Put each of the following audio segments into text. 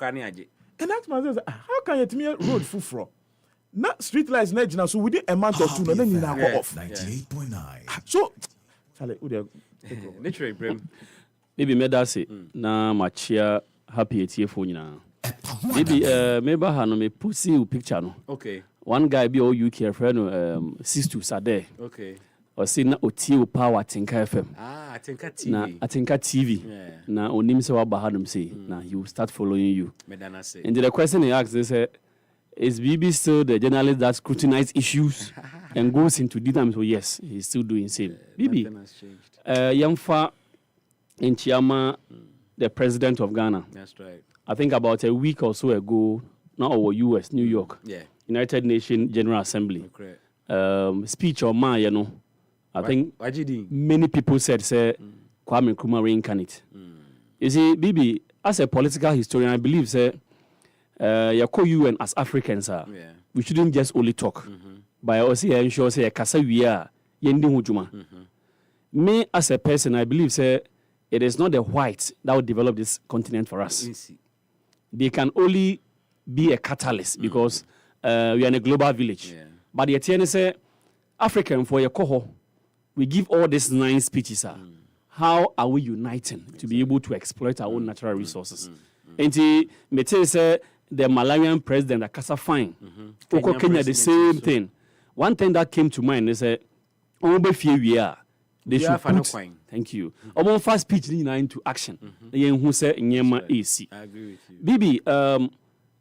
And that man says, how can you tell me road full from? Not street lights, now, so within a month or two, and then you now go off. 98.9. So, Charlie, literally, Brim. Maybe me that say na machia happy for you now. Maybe maybe I me pussy you picture no. Okay. One guy be all UK friend sister Sade. Okay. Or say na oti power Tinka FM. Tinka TV. Na Tinka TV. Yeah. Na onim se wa bahadum say na he will start following you. Medana say. And the question he asked is is BB still the journalist that scrutinizes issues and goes into details? So yes, he's still doing same. BB. Nothing has changed. Yamfa in Chiama, the president of Ghana. That's right. I think about a week or so ago, now over US, New York, United Nations General Assembly. Speech on my, you know, I think many people said, say, Kwame Nkrumah reincarnate. You see, Bibi, as a political historian, I believe, say, UN as Africans, we shouldn't just only talk. But I also ensure, say, Kasa we are, Yendi Hujuma. Me, as a person, I believe, say, it is not the whites that will develop this continent for us. They can only be a catalyst because we are in a global village. But the TN say, African for your coho, we give all these 9 speeches. How are we uniting to be able to exploit our own natural resources? And me say the Malawian president, Akasa Fine, Kenya, the same thing. One thing that came to mind is that they should put, thank you. Our first speech into action. Who say Nyema AC. I agree with you. Bibi,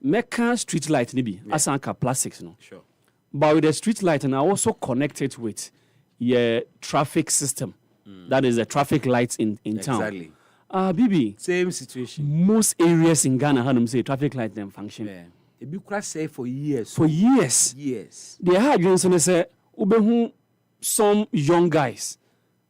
Mecca street light nibi asanka plastics no. Sure. But with the street light and I also connected with your traffic system. That is the traffic lights in town. Exactly. Bibi. Same situation. Most areas in Ghana had them say traffic light them function. Yeah. It be quite safe for years. For years. Yes. They had you say ubehu some young guys.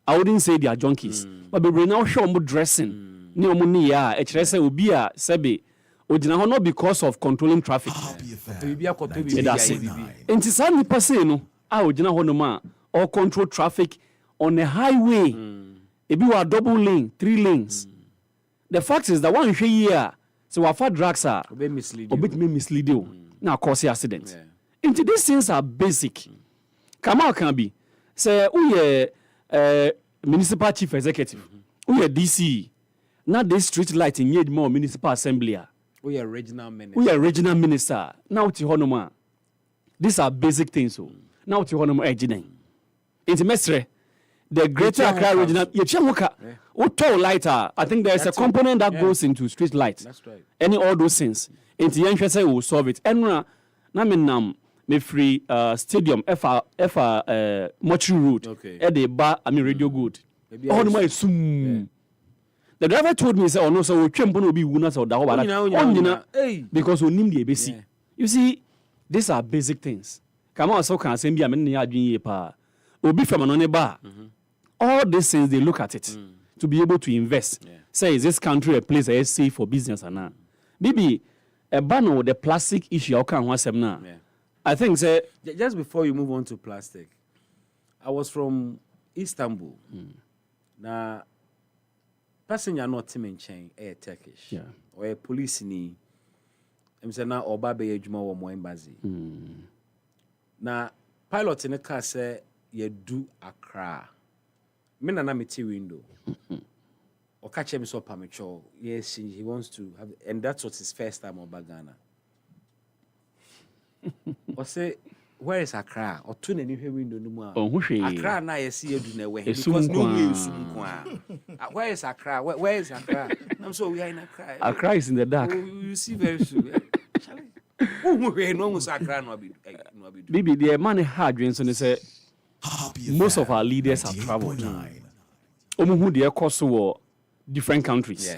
I wouldn't say they are junkies, but we now show them dressing. Ni omuni ya, echrese ubia sebe. Odina not because of controlling traffic. That's it. And to say nipa say no, odina honoma or control traffic on a highway. If you are double lane, 3 lanes. The fact is that one here, so our fat drugs are a bit misleading. Now cause accidents. Into these things are basic. Kamal can be say municipal chief executive, we are DC. Now this street light in need more municipal assembly. We are regional minister. We are regional minister. Now to honoma. These are basic things. So now to honoma ejinen. Into mestre, the greater Accra regional. Yechamuka. Uto lighter. I think there's a component that goes into street light. That's right. Any all those things. Into Yanshese will solve it. Enra na me free stadium F Mortuary Road. Okay. At the bar, radio good. Oh no, my soon. The driver told me, say, oh no, so we can't be winners or that. Because we need the ABC. You see, these are basic things. Come on, so can I say, be a man near pa. Obi from an bar. All these things they look at it to be able to invest. Say, is this country a place that is safe for business or not? Maybe a ban with the plastic issue. I can't want them now. I think say just before you move on to plastic, I was from Istanbul. Now, passenger not team in chain, Turkish, or a police ni. I'm saying now Oba be ejuma or more embassy. Now, pilot in the car say you do Accra. Me na me tea window. Or catch him so pamicho. Yes, he wants to have, and that's what his first time on Ghana. Or say, where is Accra? Or tune any window no more. Accra na you see you do na way because no way where is Accra? Where is Accra? I'm so we are in Accra. Accra is in the dark. You see very soon. Bibi, the money hard when they say most of our leaders have traveled. Who they cost war different countries.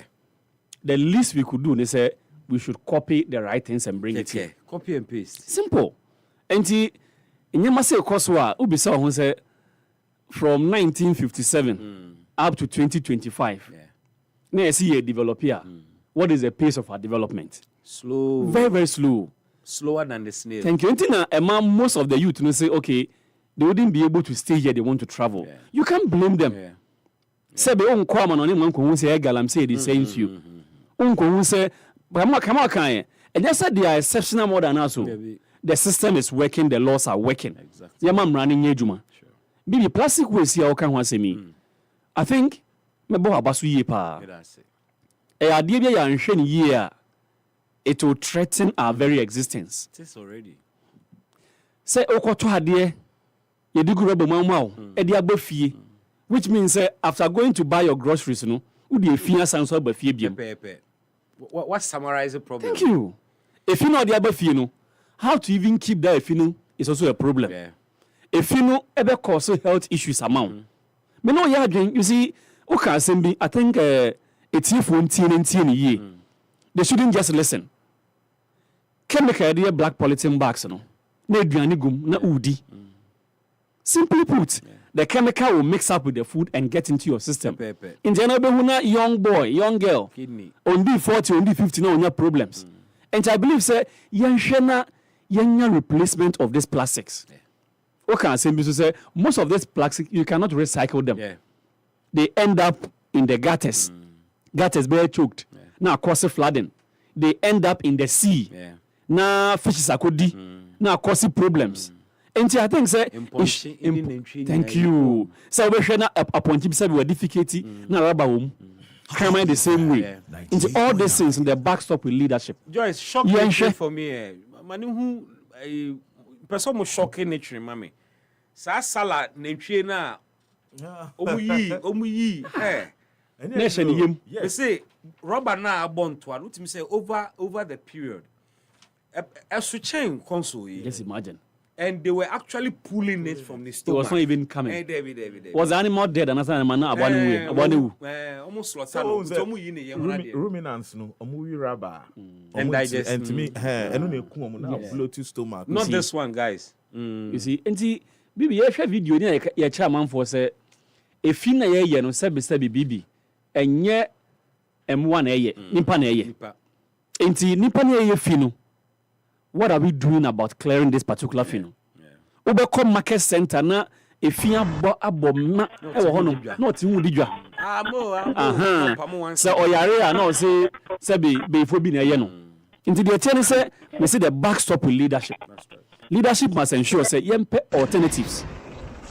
The least we could do, they say, we should copy the right things and bring it here. Copy and paste. Simple. And in Yamase Koswa, Ubisa who say from 1957 up to 2025. Now I see a developer. What is the pace of our development? Slow. Very, very slow. Slower than the snail. Thank you. Most of the youth say, okay, they wouldn't be able to stay here, they want to travel. You can't blame them. Say, be on Kwama on him, Uncle who say, Galam say the same to you. Uncle who say, But come on, and just said they are exceptional more than us. The system is working, the laws are working. Exactly. Yeah, man, running Yejuma. Sure. Bibi plastic waste here, okay, one me. I think me bo abasu ye pa. Idea ya nhwe year. It will threaten our very existence. It is already. Say okoto ade ye di gura bama ma e di agba which means after going to buy your groceries no wo di efia sanso agba fie biem. What summarize the problem? Thank you. If you know the agba fie no, how to even keep that efino is also a problem. Yeah. Efino ebe cause health issues amount. Me no ya adwen, you see, o ka asem I think it's if one teen ye. They shouldn't just listen. Chemical idea black polythene bags no. Na aduane gum na udi. Simply put, the chemical will mix up with the food and get into your system. In general, young boy, young girl, kidney. Only 40, only 50 now have problems. And I believe say young replacement of these plastics. Okay, I say most of these plastics you cannot recycle them. Yeah. They end up in the gutters. Gutters very choked. Yeah. Now cause flooding. They end up in the sea. Yeah. Now fishes are kodi. Now cause problems. And I think say thank you. So we share na appointee say we difficulty na raba wom. Come the same way. Into all these things in the backstop with leadership. Joyce, shocking for me. Mani who person mo shocking nature mami. Sa sala nature na omuyi nation yim. They say rubber na abonto an ultimate say over the period. A switching console. Just imagine. And they were actually pulling it from the stomach. It was not even coming. Was the animal dead? And that's animal now almost ruminants no omuyi rubber and digest and to me eno na eku omo na bloated stomach. Not this one, guys. You see, enti bibi ye hwe video ni ya cha manfo say efi na ye no sebi bibi enye M1 na ye nipa na ye. Enti nipa na ye fi no. What are we doing about clearing this particular thing? Ubeko market center na efia abom na e wo hono na oti hu dijwa. So oyare na o say be fo bi na ye no. Into the attorney say we see the backstop with leadership. Leadership must ensure say yempe alternatives.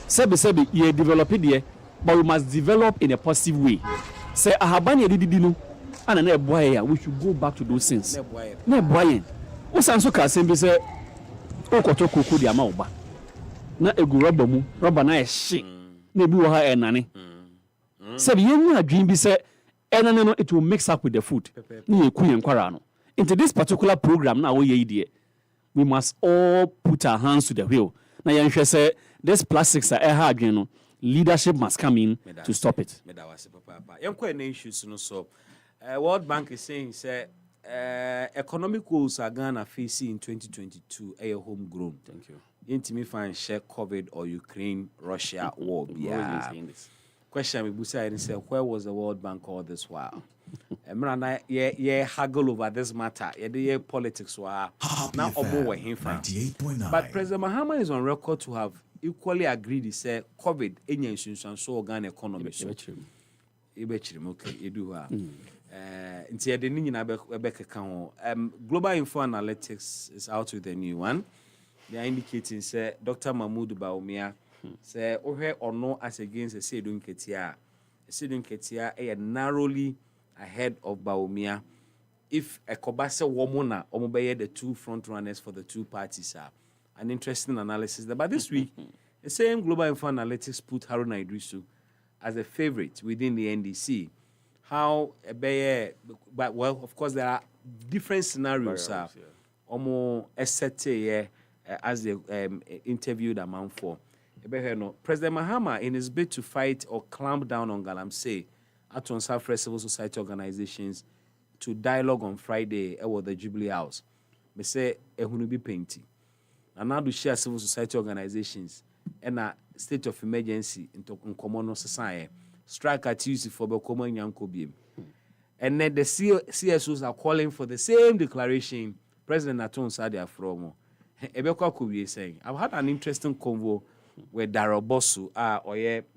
Sebi ye develop it there, but we must develop in a positive way. Say ahaban ye didi no ana na eboa ya we should go back to those things. Na eboa Usanso ka sembi se okoto koku di ama oba na egu rubber mu rubber na ehye na ebi wo ha enane se bi yenu adwin bi se enane no it will mix up with the food na yeku yenkwara no into this particular program na wo ye ide we must all put our hands to the wheel na yenhwe se this plastics are ha adwin no leadership must come in to stop it. Yenkwa na issues no so World Bank is saying say economic goals are Ghana facing in 2022 are homegrown. Thank you. Intimi fan share COVID or Ukraine Russia war. Yeah. Question we busa and say where was the World Bank all this while? Emrana ye haggle over this matter. Ye politics were now omo him fan. But President Mahama is on record to have equally agreed he said COVID enya insunsan so Ghana economy so. Okay, you do nti ede ni nyina be keka ho Global Info Analytics is out with a new one. They are indicating say Dr. Mahmoud Bawumia say ohwe ono as against Sedun Ketia narrowly ahead of Bawumia if Ekobase Womona omobeye the two front runners for the two parties are an interesting analysis there. But this week the same Global Info Analytics put Haruna Idrisu as a favorite within the NDC. How but well, of course, there are different scenarios. Almost as they interviewed among for. President Mahama, in his bid to fight or clamp down on Galamsey, at on South Civil Society organizations to dialogue on Friday at the Jubilee House. Me say ehunu bi painting. And now to share civil society organizations and a state of emergency into common society. Strike at Tuesday for Bekomo Nyankobiem. And then the CSOs are calling for the same declaration President Aton Sadia Fromo. Ebeko Kubi is saying, I've had an interesting convo with Darrell Bosu,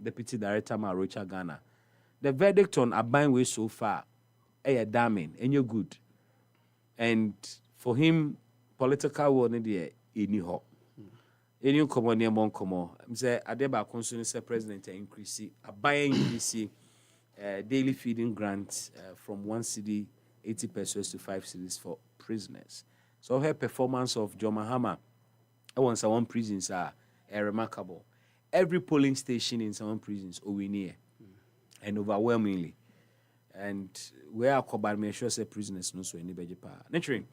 Deputy Director Marocha Ghana. The verdict on Abangwe so far, damning, and you're good. And for him, political will need any hope. Any common near Moncomo. Say Adeba concern say president increase a buying increase daily feeding grant from 1 cedi 80 pesos to 5 cedis for prisoners. So her performance of John Mahama once one prisons are remarkable. Every polling station in some prisons we near and overwhelmingly. And where our combined make sure say prisoners no so any beji pa. Naturally.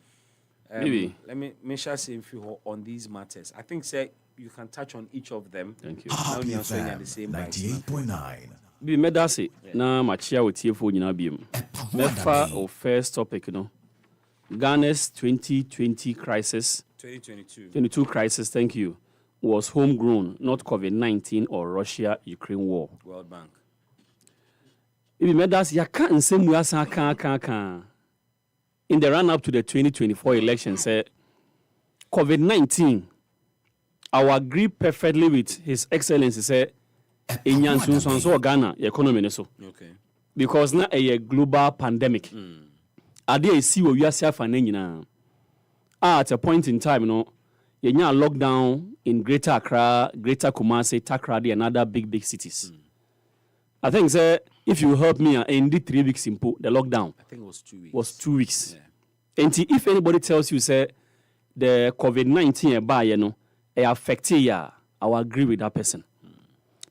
Maybe. Let me share say a few on these matters. I think say you can touch on each of them. Thank you. Now we are saying at the same 98.9. Be medase na machia with TFO nyina biem. Mefa of first topic no. Ghana's 2020 crisis. 2022 crisis, thank you. Was homegrown, not COVID-19 or Russia-Ukraine war. World Bank. Be medase ya ka nsem we asa kan. In the run up to the 2024 election, say COVID-19, I will agree perfectly with His Excellency, say, in Yansun Ghana, economy so. Okay. Because now a global pandemic. Are there see what we are seeing now? At a point in time, you know, you know, lockdown in Greater Accra, Greater Kumasi, Takrady, and other big cities. I think, say, if you help me, in the 3 weeks simple, the lockdown. I think it was 2 weeks. Was 2 weeks. Yeah. And if anybody tells you, say, the COVID-19 by you know, affected ya, I will agree with that person.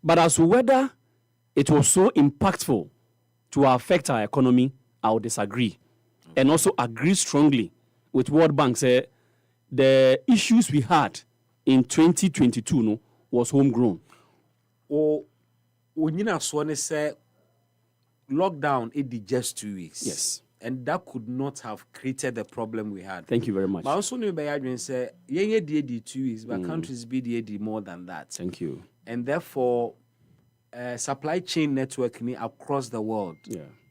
But as to whether it was so impactful to affect our economy, I will disagree. Okay. And also agree strongly with World Bank say the issues we had in 2022 no, was homegrown. Or when you say lockdown, it did just 2 weeks. Yes. And that could not have created the problem we had. Thank you very much. But also, you say, yeah, 2 weeks, but countries be more than that. Thank you. And therefore, supply chain network across the world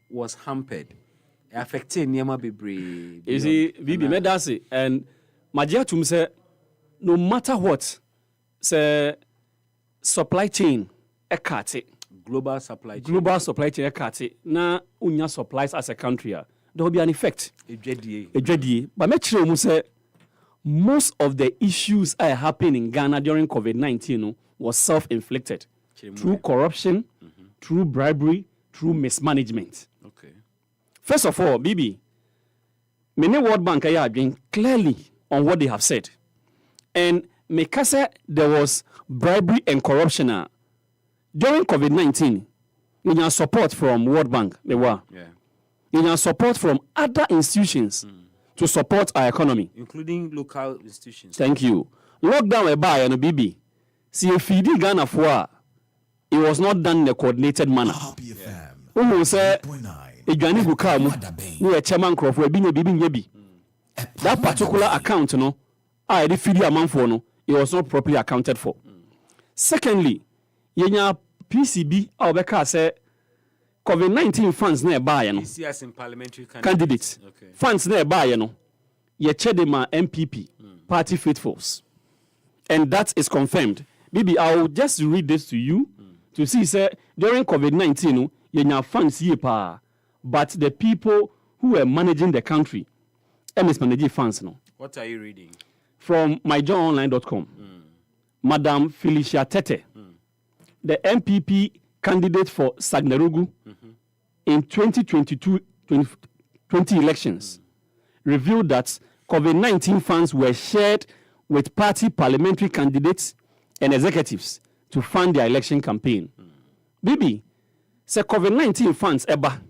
was hampered, affecting Nyama Bibri. You see, Bibi Medasi and Majia Tum say, no matter what, say supply chain ekate. Global supply chain ekate. Na unya supplies as a country. There will be an effect. But make sure say most of the issues that happened in Ghana during COVID-19 was self-inflicted through corruption, through bribery, through mismanagement. Okay. First of all, Bibi, many World Bank are being clearly on what they have said. And Mekase, there was bribery and corruption during COVID-19. In your support from World Bank, they were. Yeah. In your support from other institutions to support our economy. Including local institutions. Thank you. Lockdown by and Bibi. See if you did Ghana for it was not done in a coordinated manner. Who say Ejani Bukamu, we a chairman crop we bibi. That particular account, no, I did feed amount for no, it was not properly accounted for. Secondly, yenya PCB Albeka say COVID-19 funds nearby, no. PCS in parliamentary candidates. Okay. Funds nearby, no. Ye chedema MPP, party faithfuls. And that is confirmed. Maybe I will just read this to you to see, say, during COVID-19, no, ye funds ye pa, but the people who were managing the country, mismanaging funds, no. What are you reading? From myjohnonline.com. Madam Felicia Tete, the MPP candidate for Sagnerugu in 2022 20 elections, revealed that COVID-19 funds were shared with party parliamentary candidates and executives to fund their election campaign. Bibi, say COVID-19 funds eba.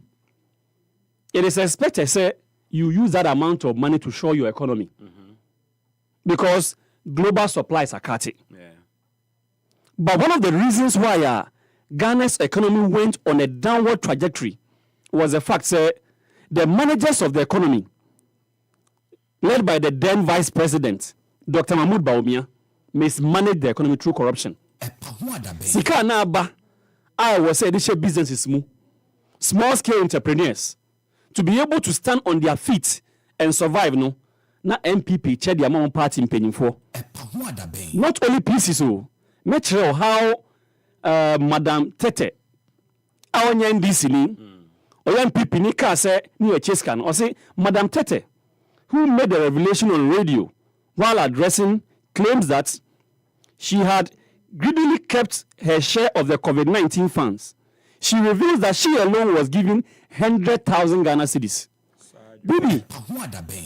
It is expected say you use that amount of money to show your economy. Because global supplies are cut. Yeah. But one of the reasons why Ghana's economy went on a downward trajectory was the fact that the managers of the economy, led by the then Vice President, Dr. Mahmoud Bawumia, mismanaged the economy through corruption. Sika na ba, I was saying this business is small scale entrepreneurs to be able to stand on their feet and survive. No, na MPP chair the amount party in penny for. Not only pieces, make sure how Madam Tete, our NDC ni, or MPP ni ka say ni chase can or say Madam Tete, who made the revelation on radio while addressing, claims that she had greedily kept her share of the COVID-19 funds. She reveals that she alone was given 100,000 Ghana cedis. Baby,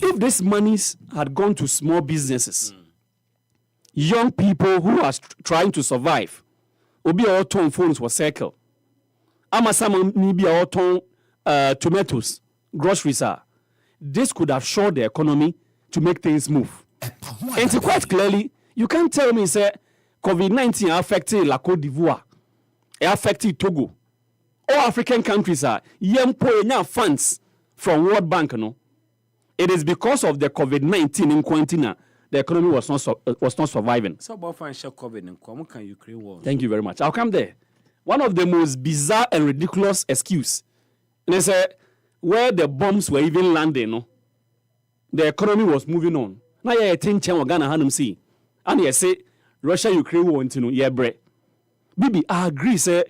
if these monies had gone to small businesses, young people who are trying to survive, obi a ton phones for circle, ama some maybe a ton tomatoes, groceries are. This could have shored the economy to make things move. And quite clearly, you can't tell me say COVID-19 affected La Côte d'Ivoire, it affected Togo. All African countries are yempo funds from World Bank. No, it is because of the COVID-19 in Quintina the economy was not surviving. So about financial COVID and can Ukraine war. Thank you very much. I'll come there. One of the most bizarre and ridiculous excuse, and they say where the bombs were even landing, no, the economy was moving on. Now you think Ghana Hanum see, and you say Russia Ukraine war into yeah bre. Bibi, I agree. Say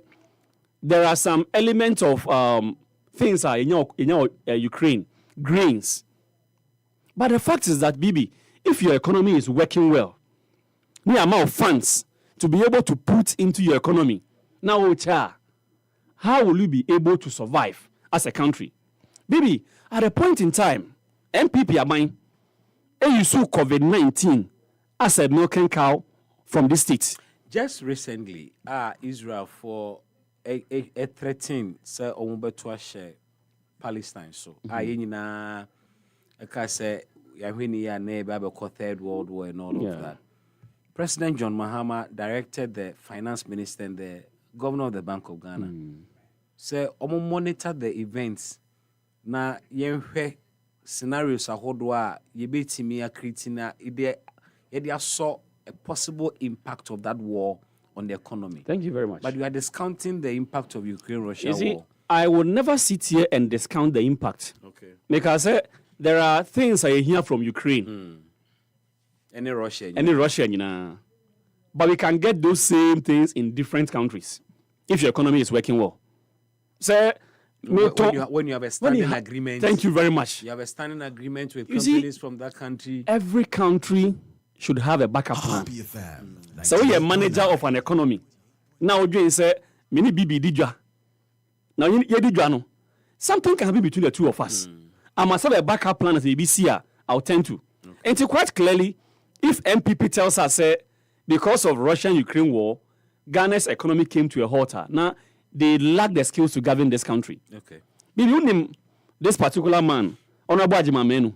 there are some elements of things are in your Ukraine grains, but the fact is that Bibi, if your economy is working well, the amount of funds to be able to put into your economy, now how will you be able to survive as a country? Baby, at a point in time, MPP are mine, and you saw COVID-19 as a milking cow from this state. Just recently, Israel for a threatened say to share Palestine. So I say Third World War and all of that. President John Mahama directed the finance minister and the governor of the Bank of Ghana. Say monitor the events. Na yenhwe scenarios ahodoa yebetimi akritina ide saw a possible impact of that war on the economy. Thank you very much. But you are discounting the impact of Ukraine-Russia war. I will never sit here and discount the impact. Okay. Because there are things I hear from Ukraine. Any Russia, you know. But we can get those same things in different countries if your economy is working well. So when you have a standing agreement. Thank you very much. You have a standing agreement with companies from that country. Every country should have a backup plan. So you're a manager of an economy. Now you say, mini bibi dijwa. Now you dijwa no. Something can happen between the two of us. I must have a backup plan as a BC. I'll tend to. And to quite clearly, if MPP tells us because of Russian-Ukraine war, Ghana's economy came to a halt. Now they lack the skills to govern this country. Okay. You name this particular man, Honorable Ajimamenu.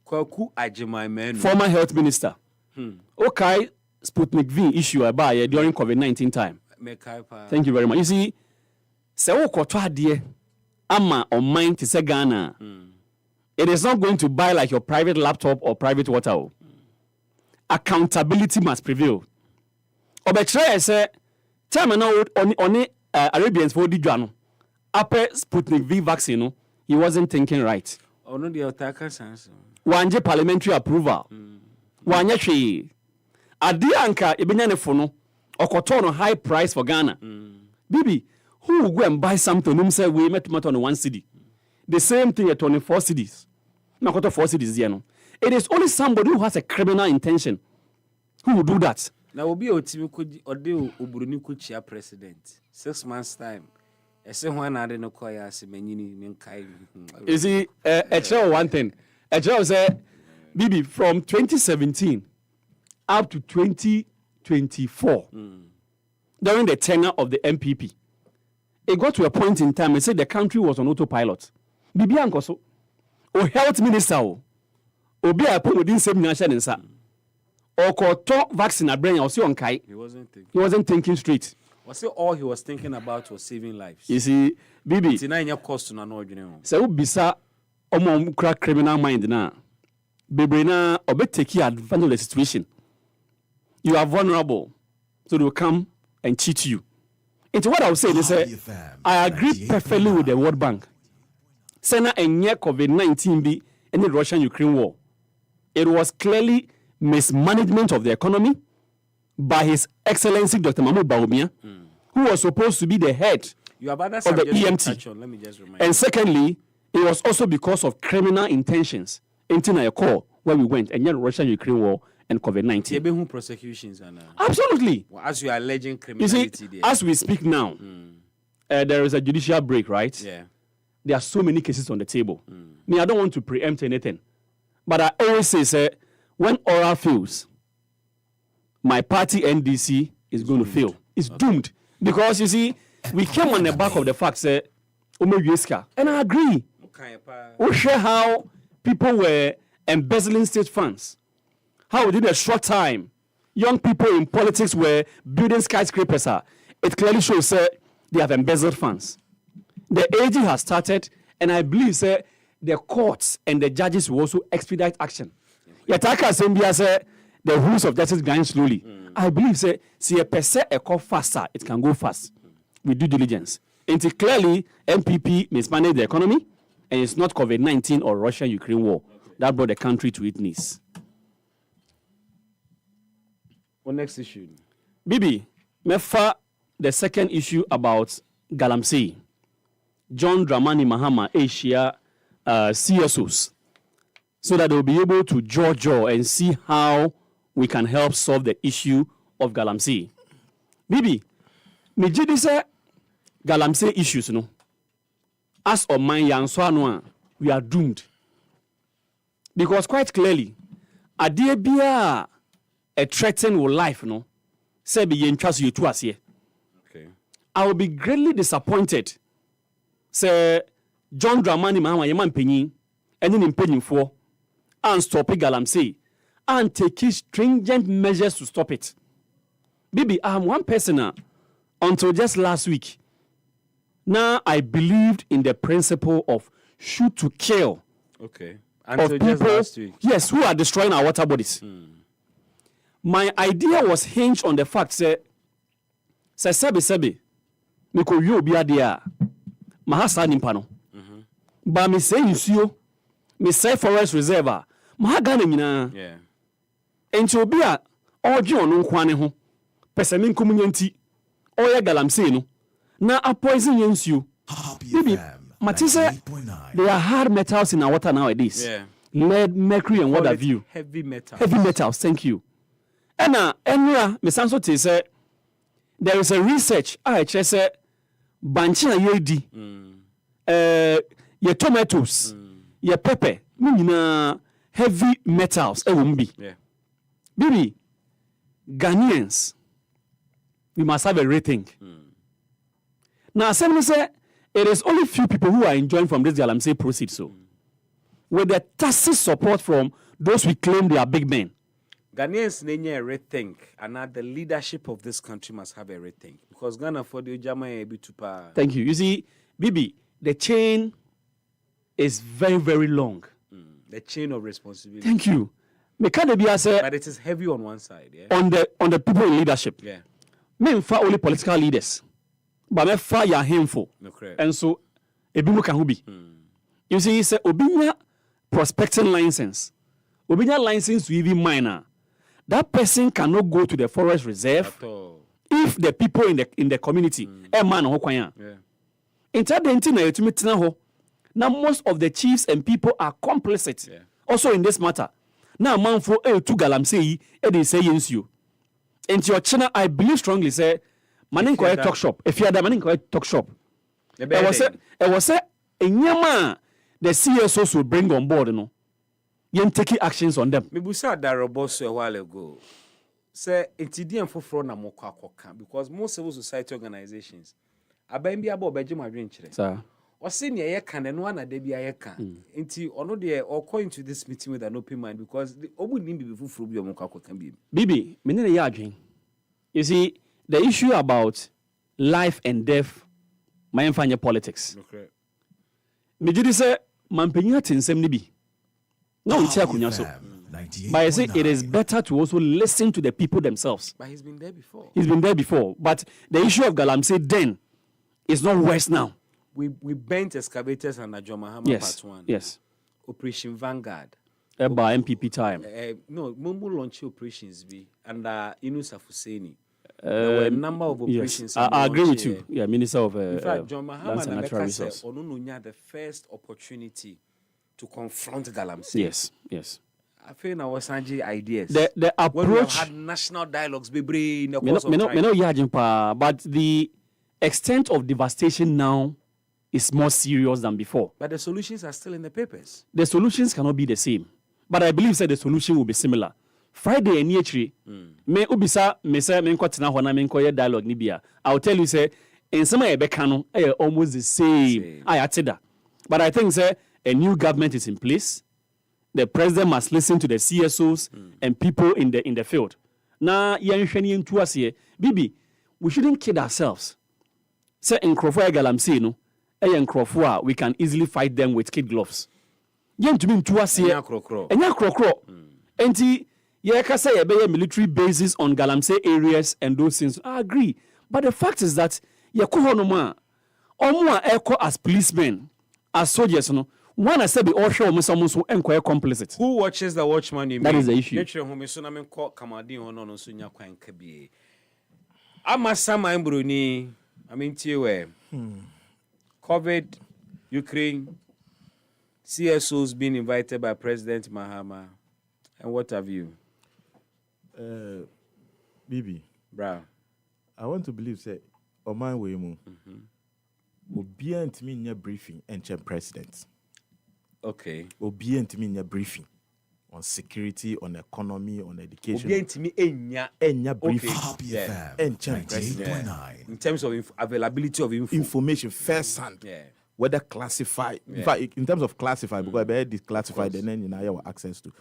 Kwaku Ajimamenu. Former health minister. Okay, Sputnik V issue about during COVID-19 time. Thank you very much. You see, se wo kwoto ade ama on mind to say Ghana. It is not going to buy like your private laptop or private water. Accountability must prevail. Obetre say time now on Arabians for the journal. After Sputnik V vaccine, he wasn't thinking right. Oh no, the attacker sense. Wanje parliamentary approval. Wanye hwe. Ade anka ebenya ne fo no okoto no high price for Ghana. Bibi, who will go and buy something whom say we met on 1 cedi? The same thing at 24 cedis. Na koto 4 cedis there no. It is only somebody who has a criminal intention who will do that. Now will be otimi ode oburuni ko chia president 6 months time. Ese ho na ade no koya ase manyini menkai. You see, a one thing. A job say Bibi from 2017 up to 2024 during the tenure of the MPP. It got to a point in time and said the country was on autopilot. Bibi Ankoso, o health minister, obi a put within same nation and sa. Or talk vaccine at brain or see on Kai. He wasn't thinking straight. Was it all he was thinking about was saving lives? You see, Bibi. It's not your cost to know. So bisa omo crack criminal mind na. Bibi na obe take advantage of the situation. You are vulnerable, so they will come and cheat you. Into what I would say, they say, I agree perfectly with the World Bank. Sena enye COVID-19 be in the Russian-Ukraine war. It was clearly mismanagement of the economy by His Excellency Dr. Mahmoud Bawumia, who was supposed to be the head of the EMT. Let me just remind and secondly, it was also because of criminal intentions Anything I call where we went, and yet Russia-Ukraine war and COVID-19. Who prosecutions and absolutely. Well, as you are alleging criminality, you see, as we speak now, there is a judicial break, right? Yeah. There are so many cases on the table. Me, I don't want to preempt anything, but I always say, when oral fails, my party NDC is going to fail. It's doomed because you see, we came on the back of the fact that and I agree. We share how people were embezzling state funds. How within a short time, young people in politics were building skyscrapers. It clearly shows they have embezzled funds. The AG has started, and I believe the courts and the judges will also expedite action. Yataka Zambia said the rules of justice grind slowly. I believe see a percent a call faster, it can go fast with due diligence. And clearly, MPP mismanaged the economy, and it's not COVID-19 or Russia-Ukraine war that brought the country to its knees. What next issue? Bibi, mefa the second issue about Galamsey. John Dramani Mahama Asia CSOs, so that they'll be able to jaw and see how we can help solve the issue of Galamsey. Bibi, me say Galamsey issues, no. As on my young we are doomed. Because quite clearly, Adebia a threaten with life, no. Say be entrust you to us here. Okay. I will be greatly disappointed. Say John Dramani Mahama Yaman Penny, and then in penny for and stop Galamsey and take stringent measures to stop it. Baby, I am one person until just last week. Now I believed in the principle of shoot to kill. Okay. Until just last week. Yes, who are destroying our water bodies. My idea was hinged on the fact that Sebi Miko yo bi adia mahasa nimpa no. Ba me say nsuo, me say forest reserve, mahaga na nyina. Yeah. Enti obi a odwe ono nkwane ho. Pese me nkomunye nti oya Galamsey no. Na a poison nsuo. Bibi, Matisse, there are hard metals in our water nowadays. Yeah. Lead, mercury, and what have you. Heavy metals. Heavy metals, thank you. And me sanso te say there is a research I say banchina yedi. Your tomatoes, your pepper, heavy metals, Yeah. Baby, Ghanaians, we must have a rating. Now, somebody say it is only few people who are enjoying from this Galamsey proceeds. So, with the tacit support from those we claim they are big men. Ghanaians need a rethink, and now the leadership of this country must have a rethink because Ghana for the Ujama Bitupa. Thank you. You see, Bibi, the chain is very, very long. The chain of responsibility. Thank you. But it is heavy on one side. Yeah? On the people in leadership. Yeah. Me fa only political leaders. But me fa ya handful. No, and so ebimu can be. You see, say obinya prospecting license. Obinya license to even minor. That person cannot go to the forest reserve if the people in the community man ho kwan. Yeah. Now most of the chiefs and people are complicit also in this matter. Now manfo to Galamsey they say yes you. And your channel I believe strongly say maninko talk shop. If you are the maninko talk shop. It was say enyama the CSOs will bring on board no. Yen taking actions on them. Me busa Daroboso a while ago. Say entidian for na mokwa akoka because most civil society organizations aban bi abo beje madwen kire. Sir. O se ne ye kan no na da bia ye kan. Enti ono de or going to this meeting with an open mind because obu nim bi fufuru bi omokwa akoka bi. Bibi, me ne ye adwen. You see, the issue about life and death my enfanye politics. Okay. Me jidi say mampenya tensem ni bi. No, but I say it is better to also listen to the people themselves. But he's been there before. He's been there before. But the issue of Galamsey then is not worse now. We bent excavators under John Mahama Part 1. Yes. Operation Vanguard. By MPP time. No, Mumbo launched operations be under Inus Afuseni. There were a number of operations. Yes, I agree with you. Yeah, Minister of in fact, John Lands and Mahama Natural Resources. Onununya the first opportunity to confront Galamsey. Yes. I feel our Sanji ideas. The approach. When we have had national dialogues, in the course of time. But the extent of devastation now is more serious than before. But the solutions are still in the papers. The solutions cannot be the same. But I believe that the solution will be similar. Friday and yesterday, me ubisa me say me nkotena ho na me nkoye dialogue ni bia. I will tell you say in some ebeka no almost the same. I atida. But I think say a new government is in place. The president must listen to the CSOs and people in the field. Na yenhwani ntu ase bibi, we shouldn't kid ourselves. Say nkrofo e Galamsey no nkrofo a we can easily fight them with kid gloves. Yentumi ntu ase enya krokro. Enti ye ka say ye military bases on Galamsey areas and those things. I agree. But the fact is that ye ko hono ma omo a eko as policemen, as soldiers no, one as be all show omo so enko complicit. Who watches the watchman? That is the issue. Nature home so na men ko commanding hono no so nya kwan ka bie. Amasama embroni, I mean tie COVID, Ukraine, CSOs being invited by President Mahama, and what have you? Bibi, bro, I want to believe say Oman Wemu Obia ntimi nya briefing and president. Okay. Obia ntimi nya briefing on security, on economy, on education. Obia ntimi enya briefing. And president. In terms of availability of information first hand. Yeah. Whether classified, in fact, in terms of classified, because I declassified and then you have access to.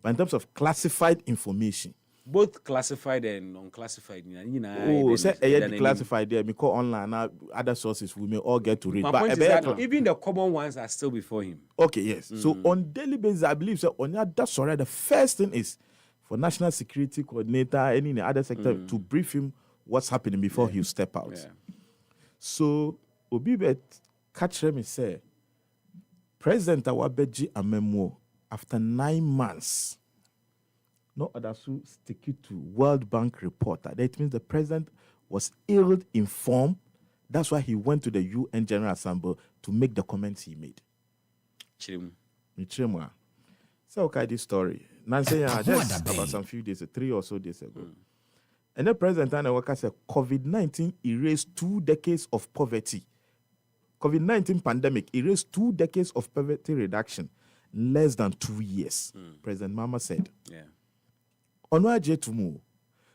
But in terms of classified information, both classified and unclassified. Say declassified there, because online now other sources we may all get to read. My point is that even the common ones are still before him. Okay, yes. So on daily basis, I believe so. On that's alright. The first thing is for national security coordinator, any in the other sector to brief him what's happening before he step out. Yeah. So Obibet catch me say President Awabeji Amemo after 9 months. No other so stick it to World Bank report. That means the president was ill-informed. That's why he went to the UN General Assembly to make the comments he made. Chiremwa. So okay, this story. Nancy, just about some few days, 3 or so days ago. And the president and said COVID-19 erased 2 decades of poverty. COVID-19 pandemic erased 2 decades of poverty reduction in less than 2 years. President Mama said. Yeah. Onwa je tumu.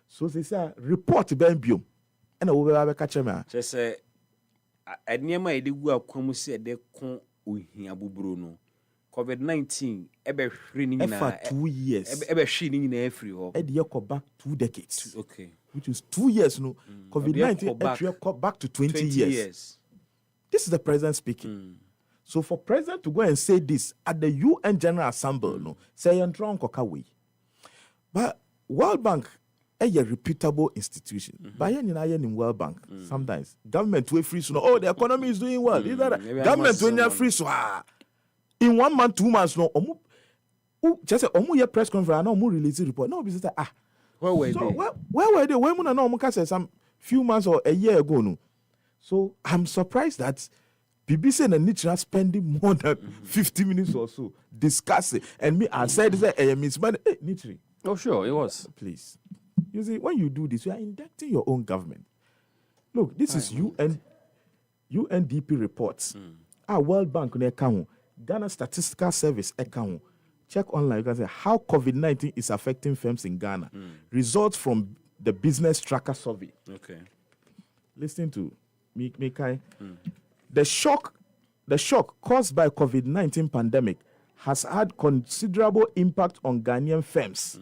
So they say report ben biom. And we will catch me. Just say eniema edigu akwamu se de kon ohia buburo no. COVID-19 ebe hwe ni nyina. For 2 years. Ebe hwe ni nyina efri ho. E de ko back 2 decades. Okay. Which is 2 years no. COVID-19 back to 20 years. This is the president speaking. So for president to go and say this at the UN General Assembly, no, say and wrong way. But World Bank a reputable institution. But in World Bank, sometimes government will free so oh the economy is doing well. Government will free so in 1 month, 2 months, no just say your press conference no more release report. No, because where were they? Where were they? When no some few months or a year ago no. So I'm surprised that BBC and Nitra spending more than 50 minutes or so discussing. And me, I said, Miss Nitri. Oh, sure, it was. Please. You see, when you do this, you are inducting your own government. Look, this is UNDP reports. World Bank, Ghana Statistical Service, check online, you can say how COVID-19 is affecting firms in Ghana. Results from the Business Tracker Survey. Okay. Listen to Mikai. The shock caused by COVID-19 pandemic has had considerable impact on Ghanaian firms.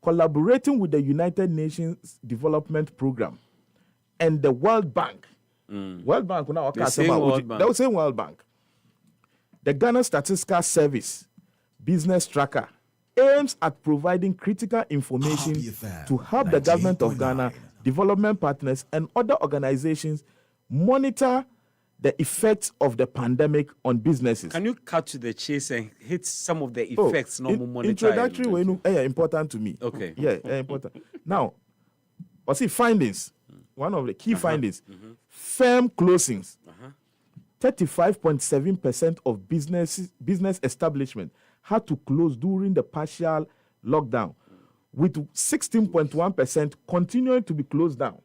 Collaborating with the United Nations Development Program and the World Bank. World Bank, they will say World Bank. The Ghana Statistical Service Business Tracker aims at providing critical information to help the government of Ghana, development partners, and other organizations monitor the effects of the pandemic on businesses. Can you cut to the chase and hit some of the effects? Introductory way, important to me. Okay. Yeah, important. Now, what's the findings? One of the key findings: firm closings 35.7% of business establishments had to close during the partial lockdown, with 16.1% continuing to be closed down.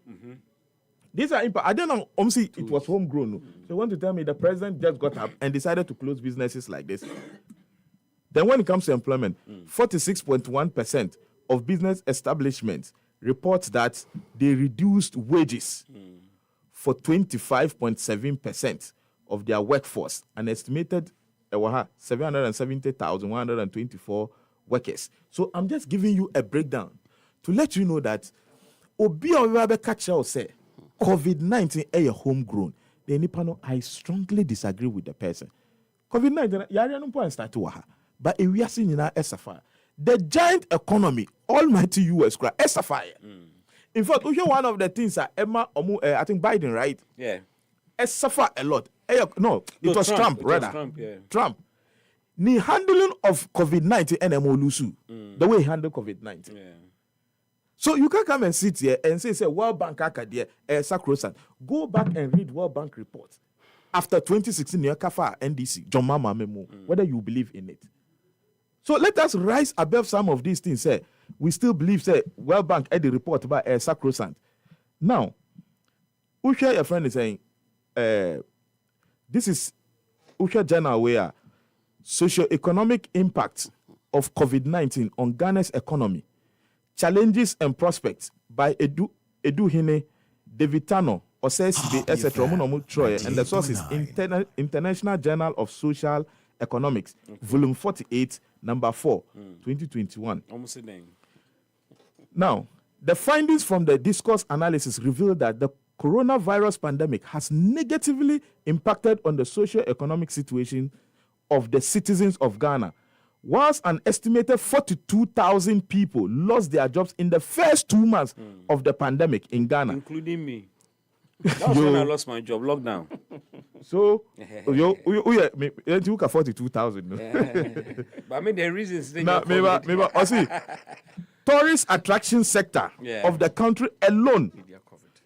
These are I don't know. Obviously, it was homegrown. So you want to tell me the president just got up and decided to close businesses like this? Then when it comes to employment, 46.1% of business establishments report that they reduced wages for 25.7% of their workforce, an estimated 770,124 workers. So I'm just giving you a breakdown to let you know that say COVID-19 is homegrown. I strongly disagree with the person. COVID-19 but we are seeing the giant economy, almighty US, is a fire. In fact, one of the things that Emma, I think Biden, right? Yeah. Suffer a lot. No, it was Trump, rather. Trump. The handling of COVID-19 and Emolusu, the way he handled COVID-19. Yeah. So you can come and sit here and say World Bank sacrosanct. Go back and read World Bank reports. After 2016, Kafa NDC, John Mama Memo, whether you believe in it. So let us rise above some of these things. We still believe, World Bank had the report about sacrosanct. Now, Usha, your friend is saying, this is Usha Journal where socio-economic impact of COVID-19 on Ghana's economy, challenges and prospects by Edu Hine, David Tano, Osesibe, etc. And the source is International Journal of Social Economics, Volume 48, Number 4, 2021. Now, the findings from the discourse analysis reveal that the coronavirus pandemic has negatively impacted on the socio-economic situation of the citizens of Ghana, whilst an estimated 42,000 people lost their jobs in the first 2 months of the pandemic in Ghana. Including me. That was when I lost my job, lockdown. So, you got 42,000. But I mean, the reasons... Tourist attraction sector of the country alone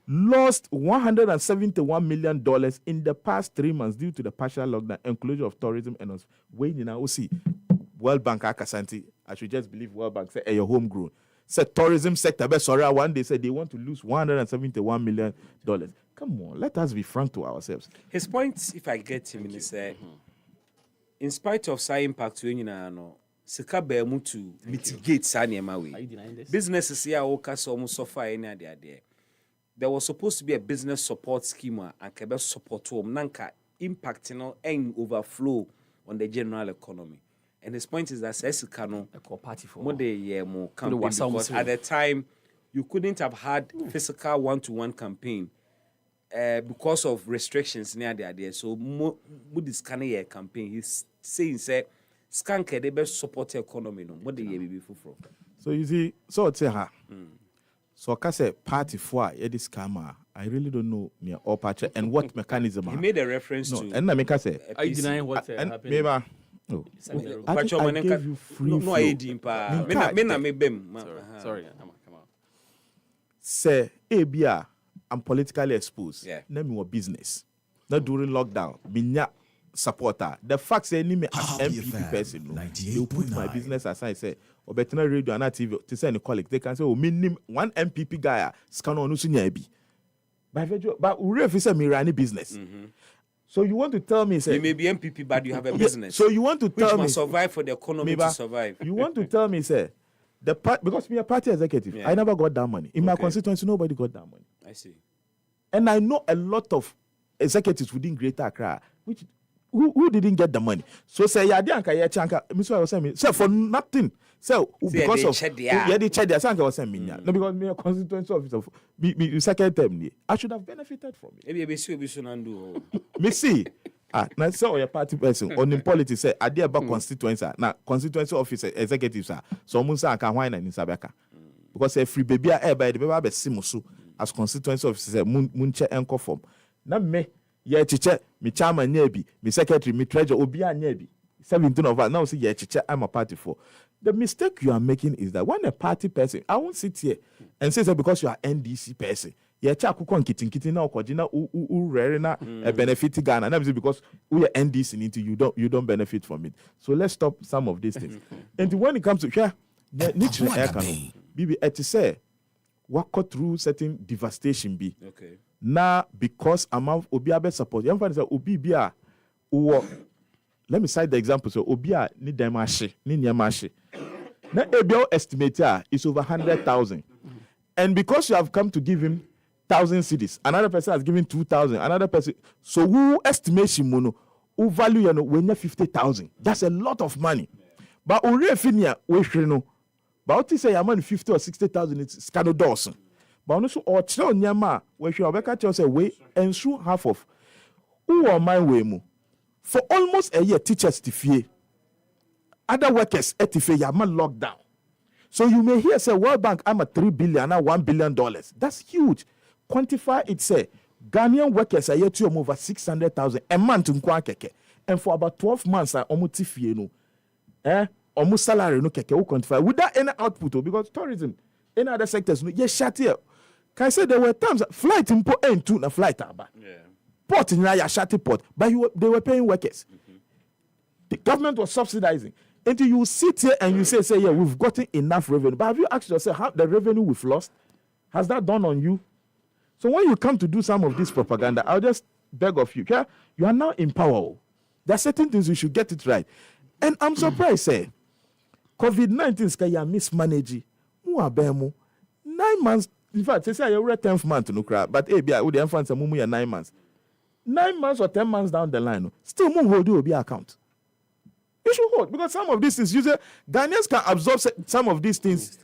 lost $171 million in the past 3 months due to the partial lockdown and closure of tourism and when you now see World Bank Akasanti, I should just believe World Bank say your homegrown. Said tourism sector, but sorry, one day said they want to lose $171 million. Come on, let us be frank to ourselves. His point, if I get him, is in spite of side impact to you know, sika be to mitigate sani way. Businesses here almost suffer any there. There was supposed to be a business support scheme and kebe support to nanka impacting and overflow on the general economy. And his point is that sika no party for more campaign because at the time you couldn't have had physical one-to-one campaign because of restrictions near there. So with this kind of campaign, he's saying scan the best support economy no more the year before. So you see, so it's so I say party for this scammer. I really don't know near all party and what mechanism. He made a reference to. And I make I say. Are you denying what happened? Maybe. No. I gave you free flow. No, I didn't. Sorry, come on. Say, ABR, I'm politically exposed. Yeah. Let me business. Not during lockdown. Minya supporter. The fact say me as MPP person, you put my business aside. Say, or better radio and TV to send a colleague. They can say, oh, minimum one MPP guy scan on usunyabi. But we if say me run business. So you want to tell me, say, you may be MPP, but you have a business. So you want to tell me, survive for the economy to survive. You want to tell me, say, the because me a party executive, I never got that money. In my constituency, nobody got that money. I see. And I know a lot of executives within Greater Accra, who didn't get the money. So say, yeah, Mr. was saying, say for nothing. So because of they check their sanka was saying no, because me a constituency officer, me second term, I should have benefited from it. Maybe be me see. Now so your party person on in politics say I did about constituency. Now constituency officer executives are so munsa can wine in Sabeka. Because a free baby by the baby simusu as constituency officer munche enko form. Na me ye chiche me chairman nyebi, me secretary, me treasurer obi anyebi. 17 of us now say ye chiche I'm a party for. The mistake you are making is that when a party person, I won't sit here and say that because you are NDC person, ye cha akukọ nkiti na okoji na u rare na benefit Ghana na because we are NDC into you don't benefit from it. So let's stop some of these things. And when it comes to nature air canon bibi et say walk through certain devastation be okay na because amount obi abe support yam fan say obi bia wo let me cite the example so obi a ni dem ahye ni niam ahye na ebio estimate is over 100,000 and because you have come to give him 1,000 cedis, another person has given 2,000, another person, so who estimation mono who value when 50,000, that's a lot of money. But we refinia we know but what say your money 50 or 60,000 it's kind of Dawson. But also or tell nyama we should have catch say we ensure half of who are my way mo for almost a year teachers tifie other workers etife yama lockdown. So you may hear say World Bank I'm at $3 billion now $1 billion. That's huge. Quantify it say Ghanaian workers are yet to over 600,000 a month in keke. And for about 12 months I almost tifie no almost salary no keke who quantify without any output because tourism in other sectors no yes shut here. Can I say there were times flight impo to na flight aba. Yeah. Port in ya shut port but they were paying workers. The government was subsidizing. Until you sit here and you say, yeah, we've gotten enough revenue. But have you asked yourself how the revenue we've lost? Has that dawned on you? So when you come to do some of this propaganda, I'll just beg of you, okay? You are now in power. There are certain things you should get it right. And I'm surprised, say, COVID-19 is mismanaged. 9 months. In fact, they say you're 10th month, no crap. But hey, be the influence 9 months. 9 months or 10 months down the line, still hold you will be account. You should hold because some of these things, usually Ghanaians can absorb some of these things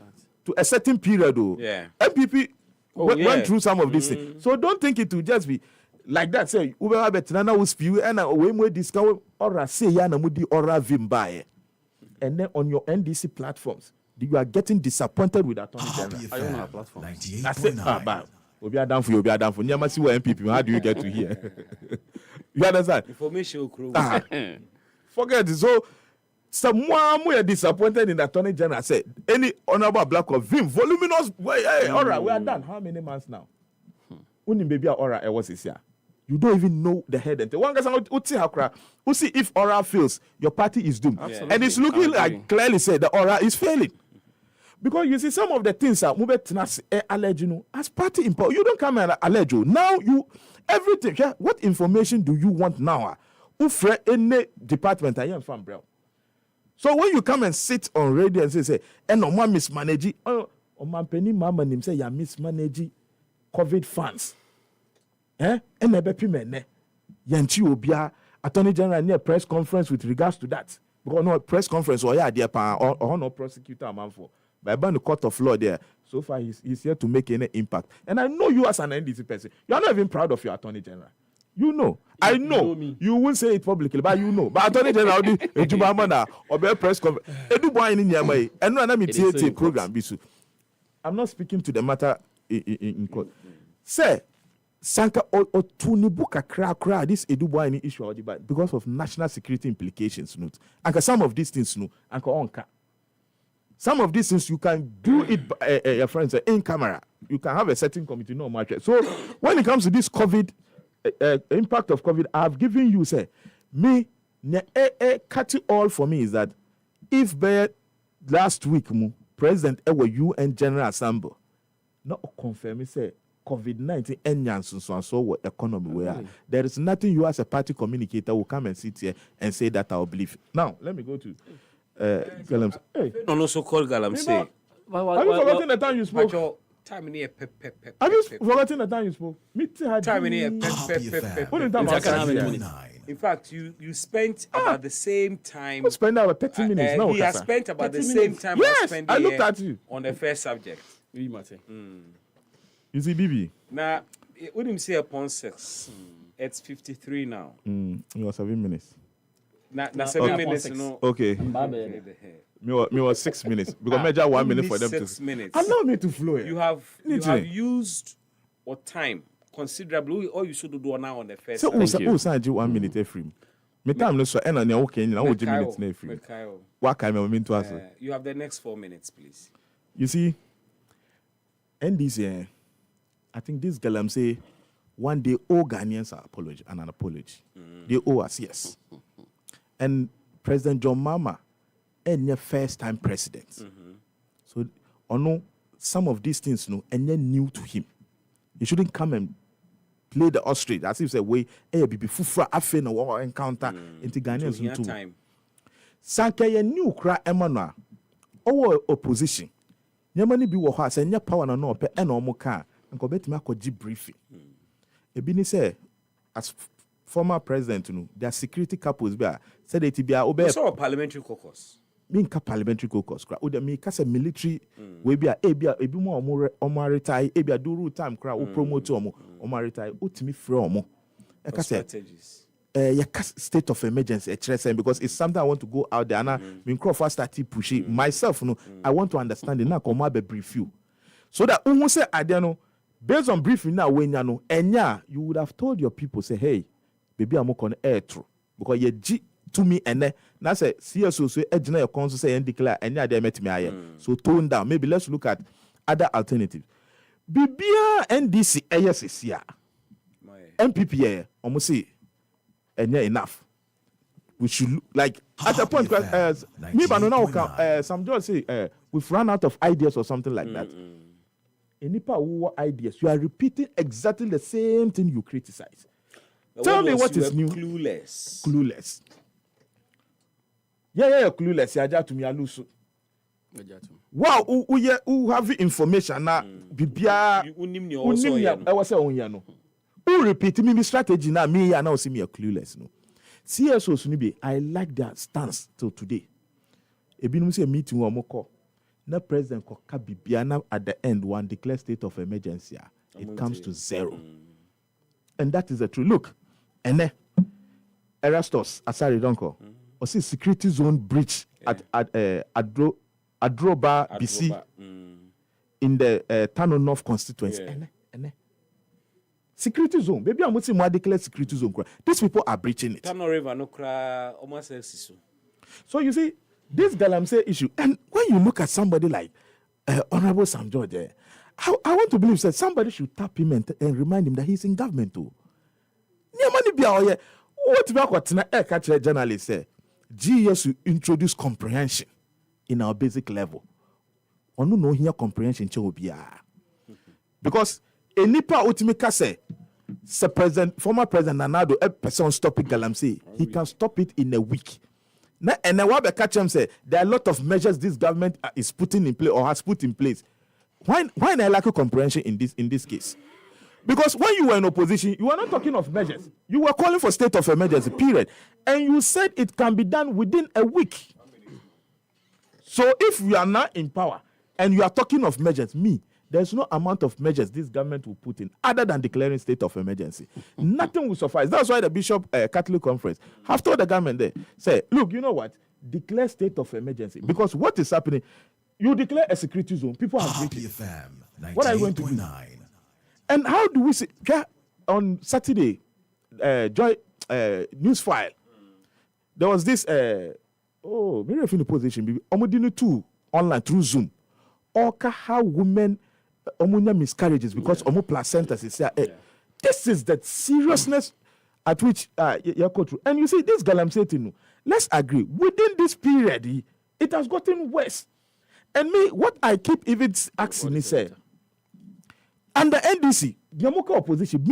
to a certain period. Yeah. MPP went through some of these things. So don't think it will just be like that. Say, Uber Betinana will spew and way more discount or say Yana Mudi or Vimbaye. And then on your NDC platforms, you are getting disappointed with that. I don't have platforms. That's it. We'll be down for you, be down for you. See what MPP, how do you get to here? You understand? Information. Forget it. So, someone we are disappointed in the Attorney General said, any honorable black of Vim, voluminous, all right, we are done. How many months now? Baby, all right, I was here. You don't even know the head. And one guy who see if Aura fails, your party is doomed. Absolutely. And it's looking like clearly said the Aura is failing. Because you see, some of the things are alleged, as party in power. You don't come and allege. Now you everything. Yeah, what information do you want now? Ufre any department I am from, bro. So when you come and sit on radio and say, and no man mismanage, man penny mama him say you mismanage COVID funds. And ebe pimene. Yanchi obia Attorney General near press conference with regards to that. Because no press conference or yeah, or no prosecutor man for. By the court of law there. So far he's here to make any impact. And I know you as an NDC person, you are not even proud of your Attorney General. You know, I know. You won't say it publicly, but you know. But Attorney General, or press conference, and program. I'm not speaking to the matter in court. Say, Sanka or Tunibuka cra this Eduboy issue because of national security implications. Note, and some of these things, no, and onka. Some of these things you can do it, your friends, in camera. You can have a certain committee, no matter. So when it comes to this COVID. Impact of COVID, I've given you say me cut it all for me is that if by last week President UN General Assembly not confirm say COVID-19 enhance so economy where there is nothing you as a party communicator will come and sit here and say that I'll believe. Now let me go to Galam. Hey, no so called Galam say. Have you forgotten the time you spoke? Have you forgotten the time you spoke? In fact, you spent about the same time. We spent about 30 minutes. No, he has spent about the same time. Yes, I looked at you on the first subject. You see, Bibi. Now, what do you say upon 6? It's 53 now. It was 7 minutes. Now 7 minutes. No. Okay. Me was 6 minutes because major 1 minute for them 6 minutes. Allow me to flow. You have used what time considerably. All you should do now on the first. So who send you 1 minute every? Me time no so. And now okay, now 1 minute every. What can I mean to answer? You have the next 4 minutes, please. You see, NDC, I think this Galamsey, one day all Ghanaians are an apology. They owe us, yes. And President John Mahama, and your first-time president. So, some of these things, and they're new to him. He shouldn't come and play the ostrich as if say way be fufra afe na wo encounter into Ghanaians too. Sanka ye new kra emana owo opposition. Nyamani bi wo ho ase nya power na no pe e na omo ka nko betimi akọji briefing. Ebi ni say as former president their security couples be said it be obey so parliamentary caucus. Minka parliamentary caucus kra o de me ka say military we be ebi mo omo retire ebi aduru time kra o promote omo retire utimi free omo e ka say state of emergency because it's something I want to go out there and me Crawford started pushing myself I want to understand it now come be brief you so that who say adeno based on briefing now when you enya you would have told your people say hey baby I'm on air true because you g to me and now say CSO so ejina your council say and declare enya dey met me aye so tone down maybe let's look at other alternatives bibia NDC ASCA MPP almost say enough. We should like at a point me but now some just say we've run out of ideas or something like that. Enipa who ideas you are repeating exactly the same thing you criticize. Tell me what is new. Clueless. Yeah, clueless. Yeah, to me alusu. Wow, who have information now? Bibia, I was saying, who repeat me strategy now? Me, I now see me a clueless. No, CSO Sunibi, I like their stance till today. Ebinum say meeting or moko. Na president koka bibia now at the end one declare state of emergency. It comes to zero, and that is the truth. Look, ene Erastus Asari Donko. Or see security zone breach at Adroba BC in the Tano North constituency. Security zone. Maybe I'm saying more declared security zone. These people are breaching it. Tano River no cry almost sisu. So you see this Galamsey issue, and when you look at somebody like Honorable Sam George, I want to believe that somebody should tap him and remind him that he's in government too. What about what journalists say? GS will introduce comprehension in our basic level. Onu no here comprehension because enipa ultimate say former president Nanado a person stopping Galamsey. He can stop it in a week. Now and what the catch him say there are a lot of measures this government is putting in place or has put in place. Why I lack a comprehension in this case? Because when you were in opposition, you were not talking of measures. You were calling for state of emergency, period. And you said it can be done within a week. So if you are now in power and you are talking of measures, there's no amount of measures this government will put in other than declaring state of emergency. Nothing will suffice. That's why the Bishop Catholic Conference have told the government there, say, look, you know what? Declare state of emergency. Because what is happening, you declare a security zone, people are breaching. What are you going to do? And how do we see on Saturday, Joy News File? There was this maybe in the position, Omodino 2 online through Zoom. Or how women miscarriages because placentas is this is the seriousness at which you go through. And you see, this Galamsey, let's agree, within this period, it has gotten worse. And me, what I keep even asking is under NDC, Yamuka opposition,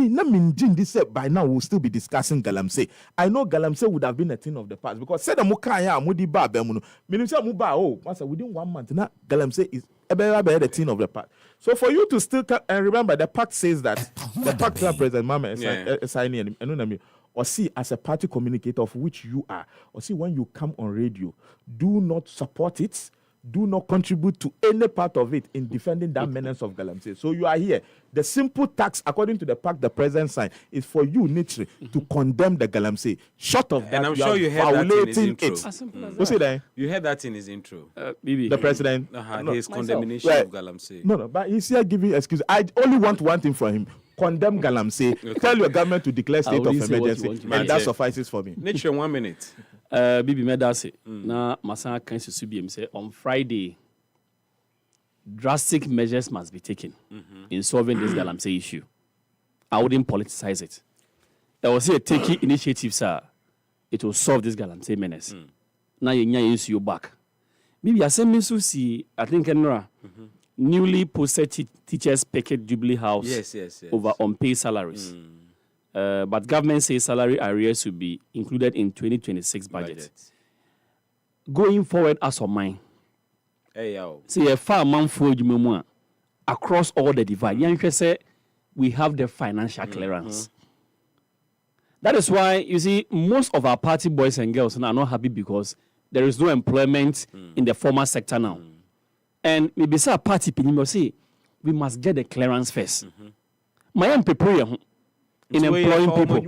this by now will still be discussing Galamsey. I know Galamsey would have been a thing of the past because said Mukaya Ba Bemuno. Within 1 month, now Galamsey is the thing of the past. So for you to still and remember the pact says that the pact President Mama is signing or see as a party communicator of which you are, or see when you come on radio, do not support it. Do not contribute to any part of it in defending that menace of Galamsey. So you are here. The simple task, according to the pact the president signed, is for you, Nietzsche, to condemn the Galamsey. Short of that, and I'm sure you heard that in his intro. What's it then? You heard that in his intro. The president? His condemnation of Galamsey. No, but he's here giving excuses. I only want one thing from him. Condemn Galamsey. Okay. Tell your government to declare state of emergency. And that suffices for me. Nietzsche, 1 minute. Bibi Medase. Na Masa Kansi Subiem say on Friday, drastic measures must be taken in solving this galamsey issue. I wouldn't politicize it. There was a taking initiative, sir. It will solve this galamsey menace. Now you use your back. Maybe I send me to see, I think, newly posted teachers packet Jubilee House yes. over unpaid salaries. But government says salary arrears will be included in 2026 budget. Going forward, as of mine, see a far month for you across all the divide. Young say we have the financial clearance. That is why you see most of our party boys and girls are not happy because there is no employment in the formal sector now. And maybe say a party people say we must get the clearance first. My own prepare in employing people.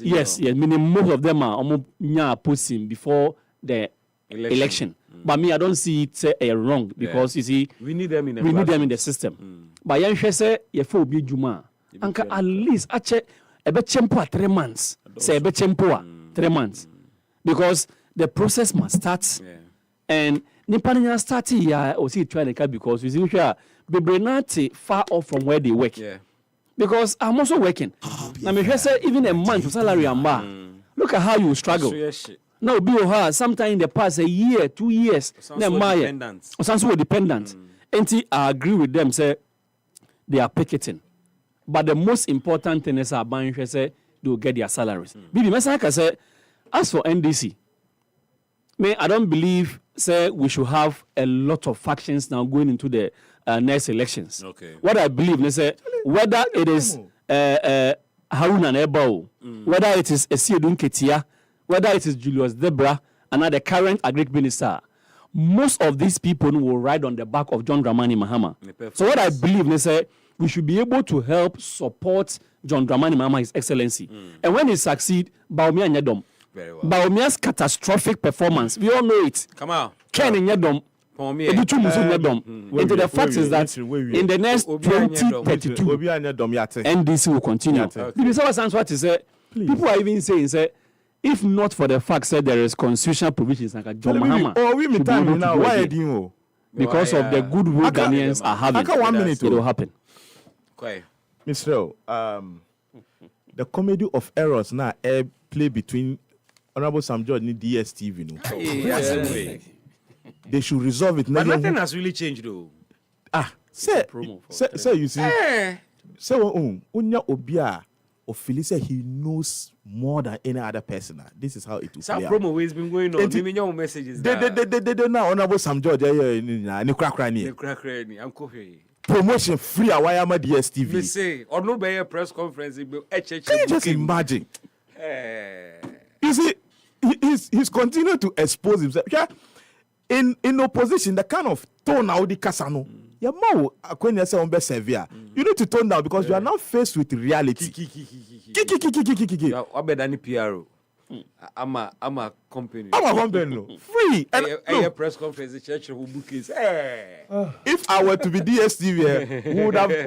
Yes, meaning most of them are posting before the election. But me, I don't see it wrong because you see we need them in the system. But young say you for be juma. Anka at least ache ebe chempo 3 months. Say ebe chempo 3 months. Because the process must start. And Nipaniya start here or see try the because you see we are be far off from where they work. Because I'm also working. I mean, say even a month of salary and bar. Look at how you struggle. Now, be sometime in the past a year, 2 years, dependent. And I agree with them. Say they are picketing, but the most important thing is buying. Say they will get their salaries. Bibi, Messiah say as for NDC, I don't believe say we should have a lot of factions now going into the next elections. What I believe is whether it is Harun and Ebao, whether it is Esiedun Ketia, whether it is Julius Debra, and the current agri minister, most of these people will ride on the back of John Dramani Mahama. So what I believe is we should be able to help support John Dramani Mahama, His Excellency. And when he succeeds, Baumia Nyedom. Baumia's catastrophic performance, we all know it. Come on. Ken Nyedom. And the fact is that in the next 2032, NDC will continue. Because what is people are even saying, say, if not for the fact that there is constitutional provisions like John Mahama, because of the goodwill Ghanaians are having, it will happen. Mr. The comedy of errors now play between Honorable Sam George and DSTV. They should resolve it. But nothing has really changed, though. Say you see, say Unya Obia or Felicia, he knows more than any other person. This is how it will play out. Promo has been going on. Giving your messages. They now Honorable Sam George. Promotion free. Why am I DSTV? Me say, or no be a press conference. Can you just imagine? You see, he's continuing to expose himself. Yeah. In opposition, the kind of tone out the Casano, you need to tone down because you are now faced with reality. I'm a company. Free. And press conference, the church who book is. If I were to be DSTV,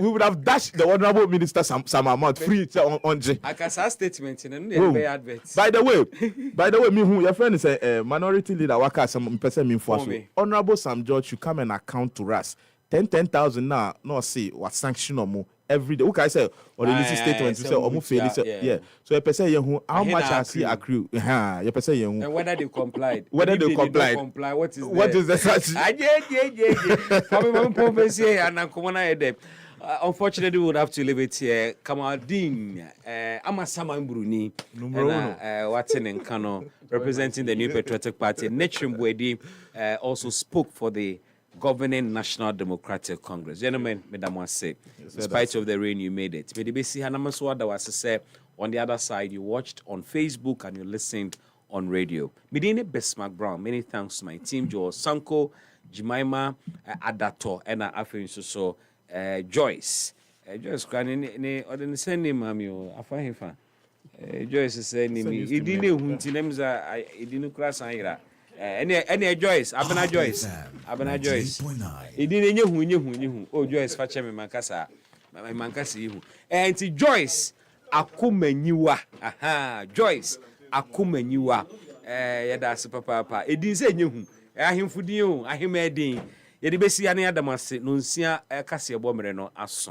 we would have dashed the honorable minister some amount free on J. I can say statement in the adverts. By the way, me who your friend is a minority leader. Waka some person mean for Honorable Sam George should come and account to us. 10,000 now. No see what sanction or more. Every day, okay, I say, or the release statement, you say, or fail, yeah. So, a person how much has he accrued? And whether they complied, what is the such? Unfortunately, we would have to leave it here. Kamaldeen, Amasama Bruni, Watson and Kano, representing the New Patriotic Party. Netrim Bwedi also spoke for the governing National Democratic Congress. Gentlemen, Madam was say, in spite of the rain, you made it. On the other side, you watched on Facebook and you listened on radio. Medine Bismark Brown, many thanks to my team, Joel Sanko, Jemima, Adato, and Afin Joyce. Joyce, or the same name, Mammy, Afahifa. Joyce is saying, he didn't class Ira. Any Joyce, Abena Joyce. He didn't know who. Oh, Joyce, fetch me, Mancasa. My Mancasi. And Joyce, Akumenyua. Aha, Joyce, Akumenyua. That's Papa. It didn't say you. I him for you. I him adding. Yɛde bɛsi ane adamase no nsia kaseɛ bɔ mmerɛ no aso